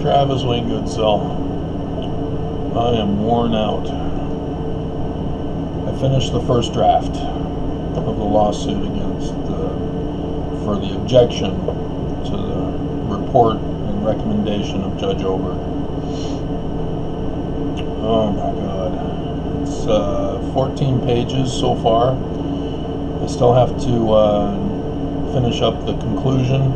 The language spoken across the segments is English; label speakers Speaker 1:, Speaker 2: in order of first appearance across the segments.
Speaker 1: Travis Wayne Goodsell. I am worn out. I finished the first draft of the lawsuit for the objection to the report and recommendation of Judge Oberg. Oh my God. It's 14 pages so far. I still have to finish up the conclusion,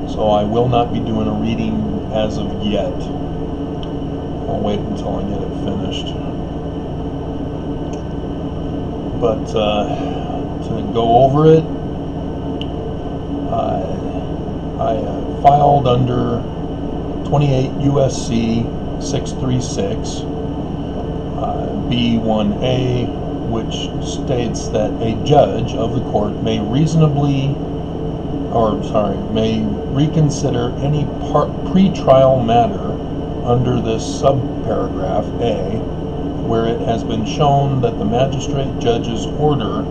Speaker 1: so I will not be doing a reading as of yet. I'll wait until I get it finished. But to go over it, I filed under 28 U.S.C. 636 B1A, which states that a judge of the court may may reconsider any pre-trial matter under this subparagraph A, where it has been shown that the magistrate judge's order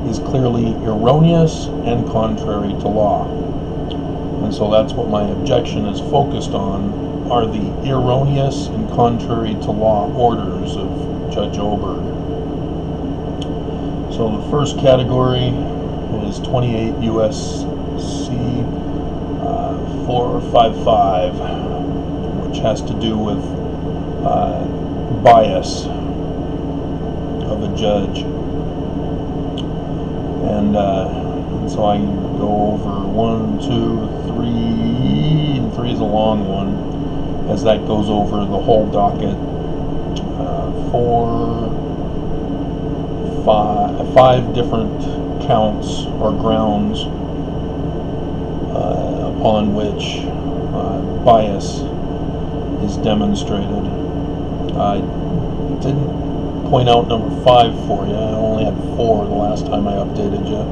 Speaker 1: is clearly erroneous and contrary to law. And so that's what my objection is focused on, are the erroneous and contrary to law orders of Judge Oberg. So the first category is 28 U.S.C. 455, which has to do with bias of a judge. And so I go over 1, 2, 3, and 3 is a long one, as that goes over the whole docket. 5 different counts or grounds upon which bias is demonstrated. I didn't point out number 5 for you. I only had 4 the last time I updated you.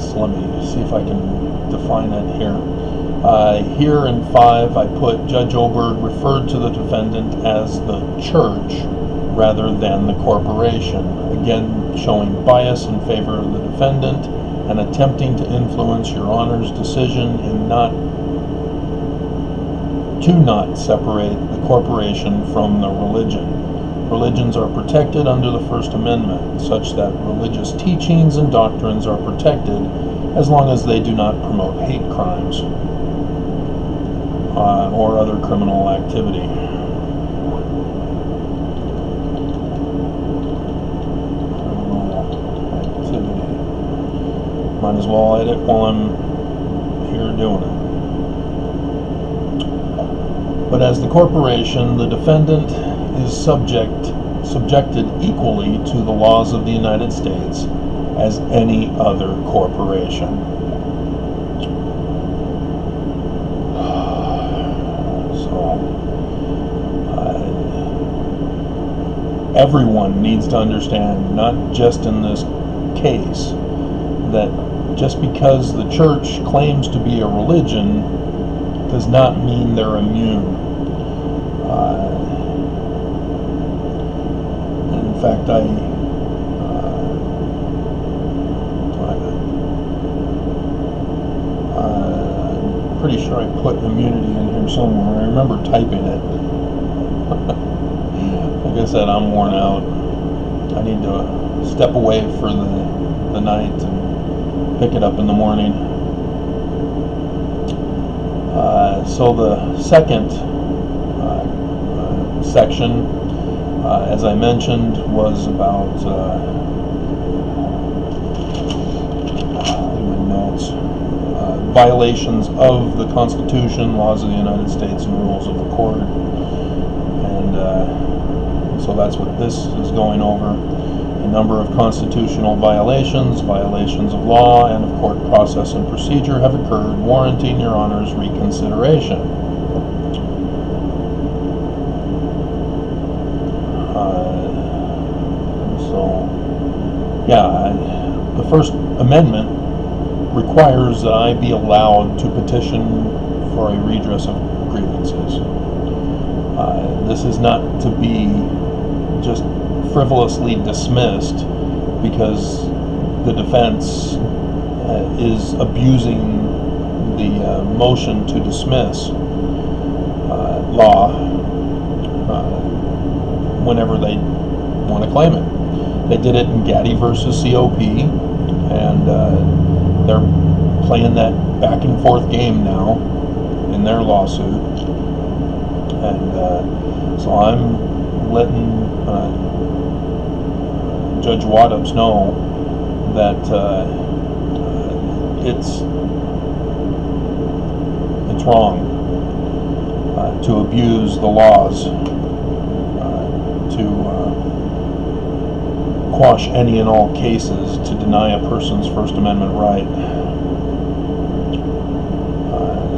Speaker 1: So let me see if I can define it here. Here in 5, I put Judge Oberg referred to the defendant as the church rather than the corporation, again showing bias in favor of the defendant and attempting to influence Your Honor's decision in not separate the corporation from the religion. Religions are protected under the First Amendment, such that religious teachings and doctrines are protected as long as they do not promote hate crimes or other criminal activity. Might as well edit while I'm here doing it. But as the corporation, the defendant is subjected equally to the laws of the United States as any other corporation. Everyone needs to understand, not just in this case, that just because the church claims to be a religion does not mean they're immune. In fact, I'm pretty sure I put immunity in here somewhere. I remember typing it. Like I said, I'm worn out. I need to step away for the night and pick it up in the morning. So the second section, as I mentioned, was about my notes, violations of the Constitution, laws of the United States, and rules of the court. And so that's what this is going over. A number of constitutional violations, violations of law, and of court process and procedure have occurred, warranting Your Honor's reconsideration. The First Amendment requires that I be allowed to petition for a redress of grievances. This is not to be just frivolously dismissed because the defense is abusing the motion to dismiss law whenever they want to claim it. They did it in Gaddy versus COP, and they're playing that back and forth game now in their lawsuit. And so I'm letting Judge Waddups know that it's wrong to abuse the laws to quash any and all cases to deny a person's First Amendment right.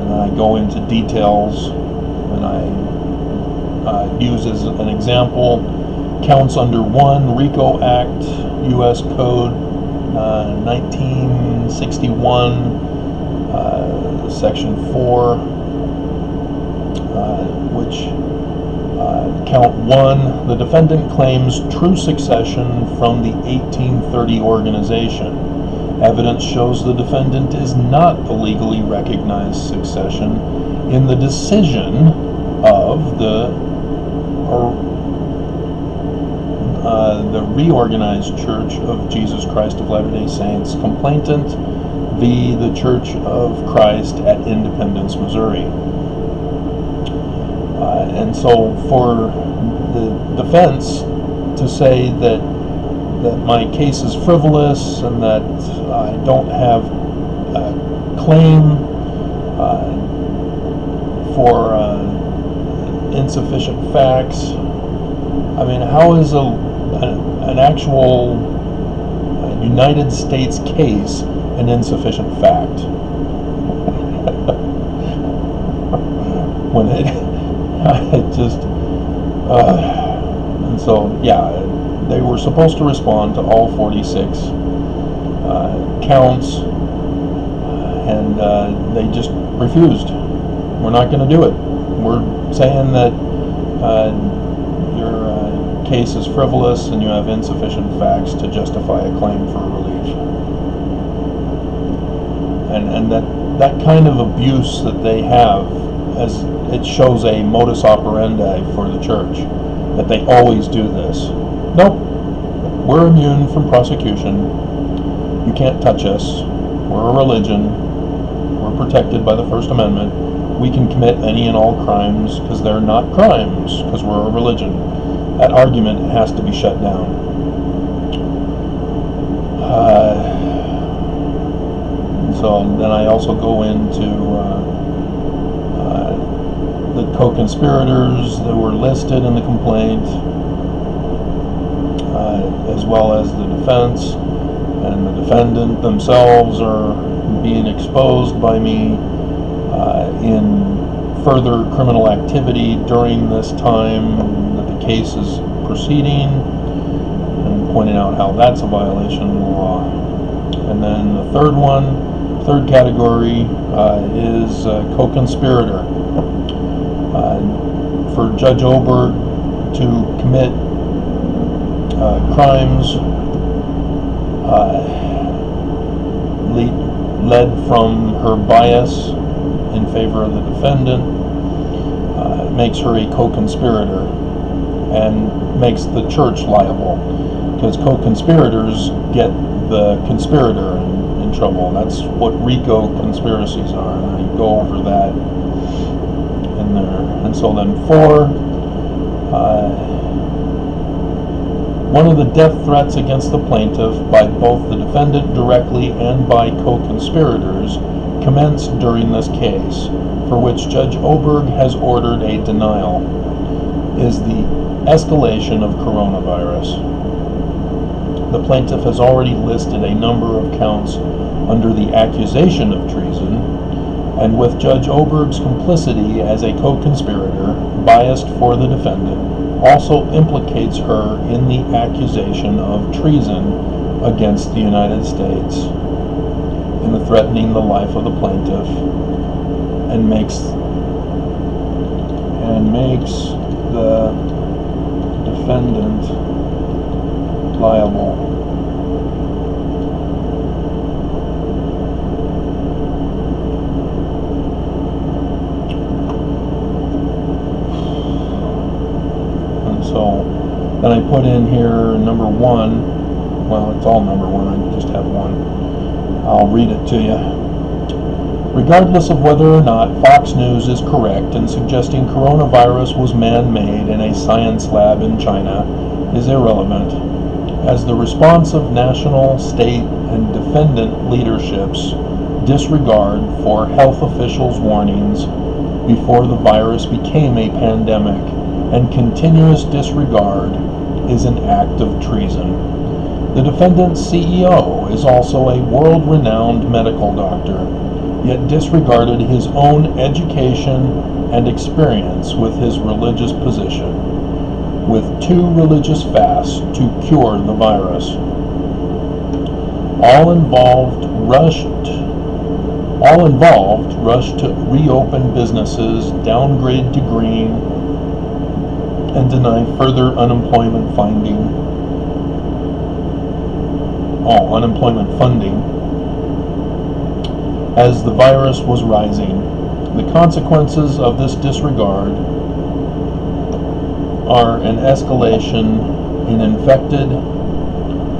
Speaker 1: And I go into details, and I use as an example counts under 1 RICO Act, U.S. Code 1961, Section 4, which count 1, the defendant claims true succession from the 1830 organization. Evidence shows the defendant is not the legally recognized succession in the decision of the Reorganized Church of Jesus Christ of Latter-day Saints complainant v. the Church of Christ at Independence, Missouri. And so for the defense to say that my case is frivolous and that I don't have a claim for insufficient facts, I mean, how is an actual United States case an insufficient fact? When it just and so yeah, they were supposed to respond to all 46 counts, and they just refused. We're not going to do it. We're saying that your case is frivolous and you have insufficient facts to justify a claim for relief. And that kind of abuse that they have, as it shows a modus operandi for the church, that they always do this. Nope, we're immune from prosecution. You can't touch us. We're a religion. We're protected by the First Amendment. We can commit any and all crimes because they're not crimes, because we're a religion. That argument has to be shut down. So then I also go into the co-conspirators that were listed in the complaint, as well as the defense, and the defendant themselves are being exposed by me in further criminal activity during this time that the case is proceeding, and pointing out how that's a violation of the law. And then the third category is co-conspirator. For Judge Oberg to commit crimes led from her bias in favor of the defendant, makes her a co-conspirator and makes the church liable, because co-conspirators get the conspirator in trouble. That's what RICO conspiracies are, and I go over that in there. And so then 4, one of the death threats against the plaintiff by both the defendant directly and by co-conspirators commenced during this case, for which Judge Oberg has ordered a denial, is the escalation of coronavirus. The plaintiff has already listed a number of counts under the accusation of treason, and with Judge Oberg's complicity as a co-conspirator, biased for the defendant, also implicates her in the accusation of treason against the United States, in the threatening the life of the plaintiff, and makes the defendant liable. So then I put in here number 1. Well, it's all number 1. I just have 1. I'll read it to you. Regardless of whether or not Fox News is correct in suggesting coronavirus was man-made in a science lab in China is irrelevant, as the response of national, state, and defendant leaderships disregard for health officials' warnings before the virus became a pandemic, and continuous disregard is an act of treason. The defendant's CEO is also a world-renowned medical doctor, yet disregarded his own education and experience with his religious position, with 2 religious fasts to cure the virus. All involved rushed to reopen businesses, downgrade to green, and deny further unemployment funding as the virus was rising. The consequences of this disregard are an escalation in infected,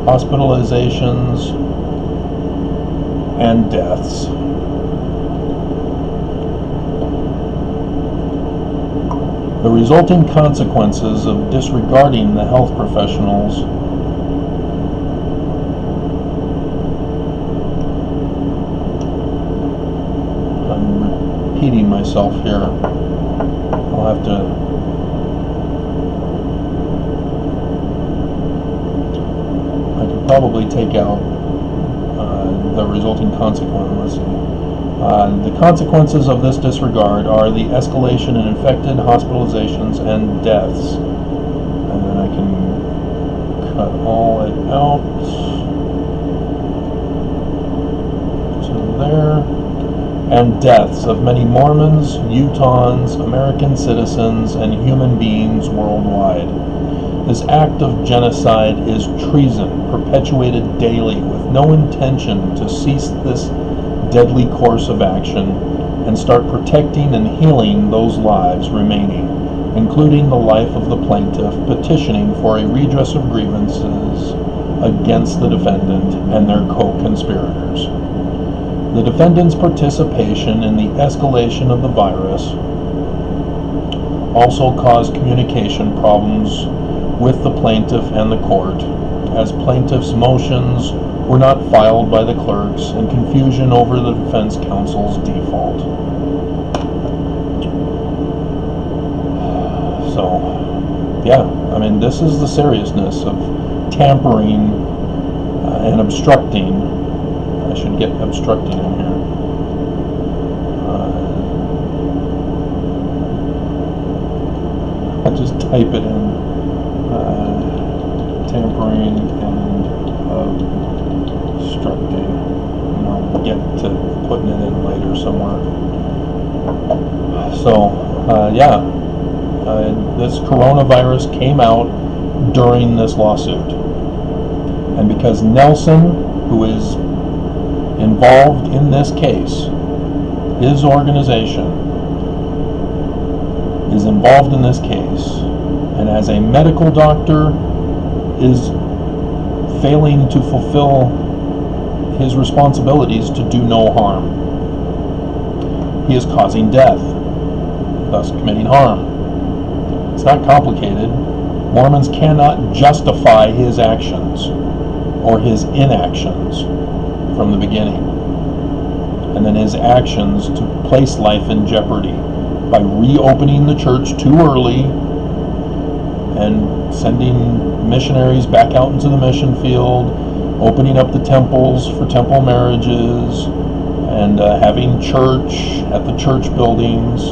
Speaker 1: hospitalizations, and deaths. The resulting consequences of disregarding the health professionals repeating myself here. I'll have to I could probably take out the resulting consequence. Let's see. The consequences of this disregard are the escalation in infected, hospitalizations, and deaths. And then I can cut all it out to there. And deaths of many Mormons, Utahns, American citizens, and human beings worldwide. This act of genocide is treason, perpetuated daily with no intention to cease this deadly course of action and start protecting and healing those lives remaining, including the life of the plaintiff petitioning for a redress of grievances against the defendant and their co-conspirators. The defendant's participation in the escalation of the virus also caused communication problems with the plaintiff and the court, as plaintiff's motions were not filed by the clerks and confusion over the defense counsel's default. So, yeah, I mean, this is the seriousness of tampering and obstructing. I should get obstructing in here. I'll just type it in. Tampering and obstructing. And I'll get to putting it in later somewhere. So, this coronavirus came out during this lawsuit. And because Nelson, who is involved in this case, his organization is involved in this case, and as a medical doctor is failing to fulfill his responsibilities to do no harm. He is causing death, thus committing harm. It's not complicated. Mormons cannot justify his actions or his inactions from the beginning, and then his actions to place life in jeopardy by reopening the church too early and sending missionaries back out into the mission field, opening up the temples for temple marriages, and having church at the church buildings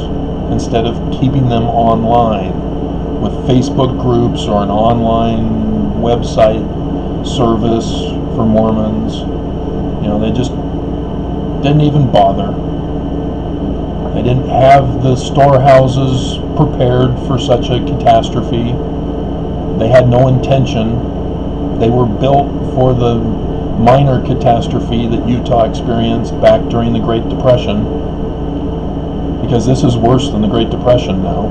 Speaker 1: instead of keeping them online with Facebook groups or an online website service for Mormons. You know, they just didn't even bother. They didn't have the storehouses prepared for such a catastrophe. They had no intention. They were built for the minor catastrophe that Utah experienced back during the Great Depression, because this is worse than the Great Depression now.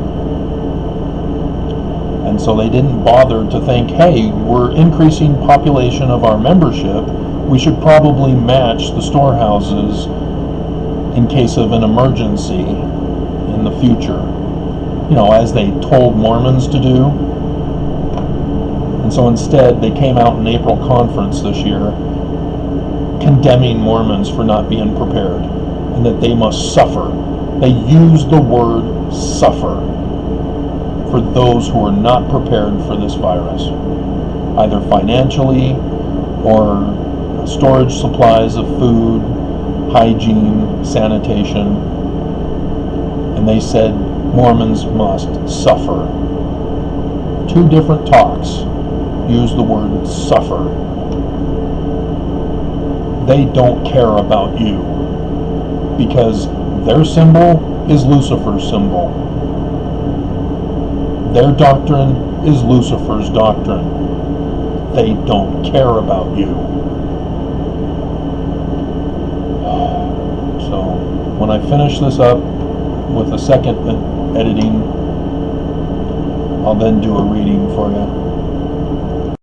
Speaker 1: And so they didn't bother to think, hey, we're increasing population of our membership, we should probably match the storehouses in case of an emergency in the future, as they told Mormons to do. And so instead, they came out in April conference this year condemning Mormons for not being prepared and that they must suffer. They used the word suffer for those who are not prepared for this virus, either financially or storage supplies of food, hygiene, sanitation. And they said Mormons must suffer. 2 different talks use the word suffer. They don't care about you because their symbol is Lucifer's symbol. Their doctrine is Lucifer's doctrine. They don't care about you. So when I finish this up with a second editing, I'll then do a reading for you.